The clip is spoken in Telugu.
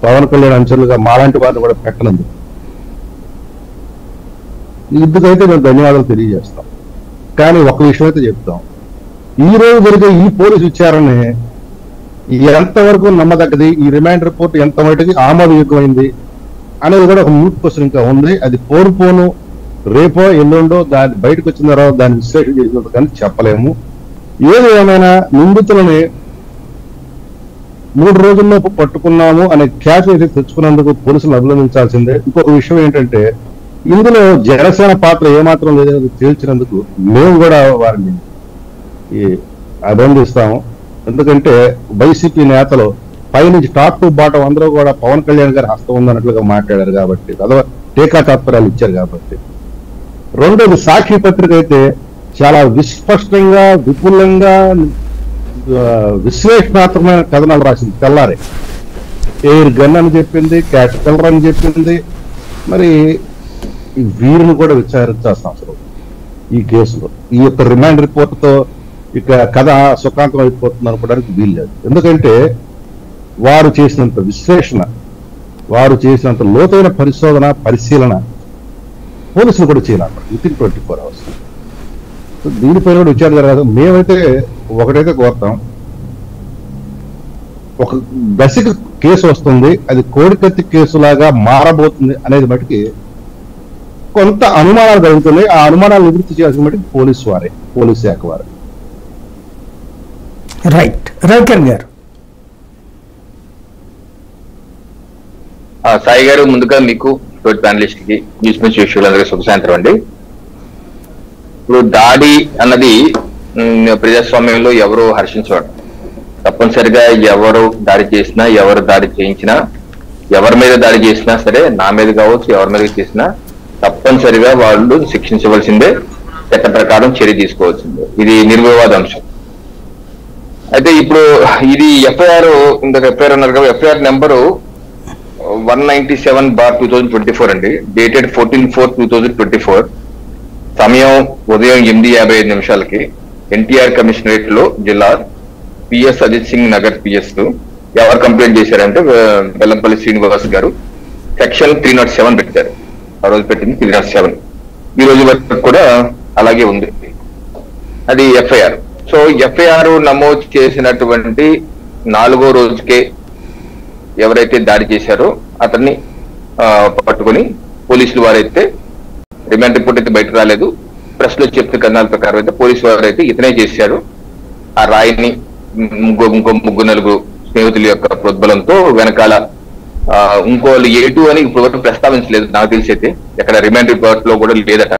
పవన్ కళ్యాణ్ అంచెలుగా మాలాంటి వారిని కూడా పెట్టనందుకు ఇందుకైతే మేము ధన్యవాదాలు తెలియజేస్తాం. కానీ ఒక విషయం అయితే చెప్తాం, ఈ రోజు జరిగే ఈ పోలీసు విచారణ ఎంతవరకు నమ్మదగ్గది, ఈ రిమాండ్ రిపోర్ట్ ఎంత మటుకి ఆమోదయోగ్యమైంది అనేది కూడా ఒక మూట్ క్వశ్చన్ ఇంకా ఉంది. అది పోను రేపో ఎల్లుండో దాన్ని బయటకు వచ్చిన తర్వాత దాన్ని విశ్లేషణ చేసినట్టు కానీ చెప్పలేము. ఏది ఏమైనా నిందితులని 3 రోజుల్లో పట్టుకున్నాము అనే క్యాచ్ అయితే తెచ్చుకున్నందుకు పోలీసులు అభినందించాల్సిందే. ఇంకొక విషయం ఏంటంటే, ఇందులో జనసేన పాత్ర ఏమాత్రం లేదని తేల్చినందుకు మేము కూడా వారిని అభినందిస్తాము. ఎందుకంటే వైసీపీ నేతలు పైనుంచి టాప్ టు బాటం అందరూ కూడా పవన్ కళ్యాణ్ గారి హస్తం ఉందన్నట్లుగా మాట్లాడారు కాబట్టి, అథవా టీకా తాత్పర్యాలు ఇచ్చారు కాబట్టి. రెండోది, సాక్షి పత్రిక అయితే చాలా విస్పష్టంగా విపులంగా విశ్లేషణాత్మకమైన కథనాలు రాసింది. తెల్లారే ఎయిర్ గన్ అని చెప్పింది, క్యాట్ కలర్ అని చెప్పింది. మరి వీరిని కూడా విచారించాల్సిన అవసరం ఈ కేసులో. ఈ యొక్క రిమాండ్ రిపోర్ట్ తో ఇక కథ సుఖాంతం అయిపోతుంది అనుకోవడానికి వీల్లేదు. ఎందుకంటే వారు చేసినంత విశ్లేషణ, వారు చేసినంత లోతైన పరిశీలన పోలీసులు కూడా చేయాలి వితిన్ 24 hours. దీనిపైన కూడా విచారణ జరగదు. మేమైతే ఒకటైతే కోరుతాం, ఒక బేసిక్ కేసు వస్తుంది, అది కోడికత్తి కేసులాగా మారబోతుంది అనేది మటుకి కొంత అనుమానాలు కలుగుతున్నాయి. ఆ అనుమానాలు నివృత్తి చేయాల్సిన మటుకు పోలీస్ శాఖ వారు. రైట్. రవికిరణ్ గారు. సాయి గారు, ముందుగా మీకు తోటి ప్యానలిస్ట్ కి న్యూస్ మ్యాచ్ వీక్షకులందరికీ శుభ సాయంత్రం అండి. ఇప్పుడు దాడి అన్నది ప్రజాస్వామ్యంలో ఎవరు హర్షించడం, తప్పనిసరిగా ఎవరు దాడి చేసినా, ఎవరు దాడి చేయించినా, ఎవరి మీద దాడి చేసినా సరే, నా మీద కావచ్చు ఎవరి మీద చేసినా తప్పనిసరిగా వాళ్ళు శిక్షించవలసిందే, చట్ట ప్రకారం చర్య తీసుకోవాల్సిందే. ఇది నిర్వివాద అంశం. అయితే ఇప్పుడు ఇది ఎఫ్ఐఆర్, ఇంకొక ఎఫ్ఐఆర్ అన్నారు కదా, ఎఫ్ఐఆర్ నెంబరు 197/2024 అండి, డేటెడ్ 14/4/2024. సమయం ఉదయం 8:55 ఎన్టీఆర్ కమిషనరేట్ లో జిల్లా పిఎస్ అజిత్ సింగ్ నగర్ పిఎస్ ఎవరు కంప్లైంట్ చేశారంటే బెల్లంపల్లి శ్రీనివాస్ గారు. సెక్షన్ 307 పెట్టారు. ఆ రోజు పెట్టింది 307. ఈ రోజు వరకు కూడా అలాగే ఉంది. అది ఎఫ్ఐఆర్. సో ఎఫ్ఐఆర్ నమోదు చేసినటువంటి 4వ రోజుకే ఎవరైతే దాడి చేశారో అతన్ని పట్టుకొని పోలీసులు వారైతే, రిమాండ్ రిపోర్ట్ అయితే బయటకు రాలేదు, ప్రెస్ లో చెప్తున్న కథనాల ప్రకారం అయితే పోలీసు వారు అయితే ఇతనే చేశారు. ఆ రాయిని ఇంకో 3-4 స్నేహితుల యొక్క ప్రోద్బలంతో వెనకాల ఇంకో 8 అని ఇప్పుడు ప్రస్తావించలేదు నాకు తెలిసి, అయితే ఎక్కడ రిమాండ్ రిపోర్ట్ లో కూడా లేదట.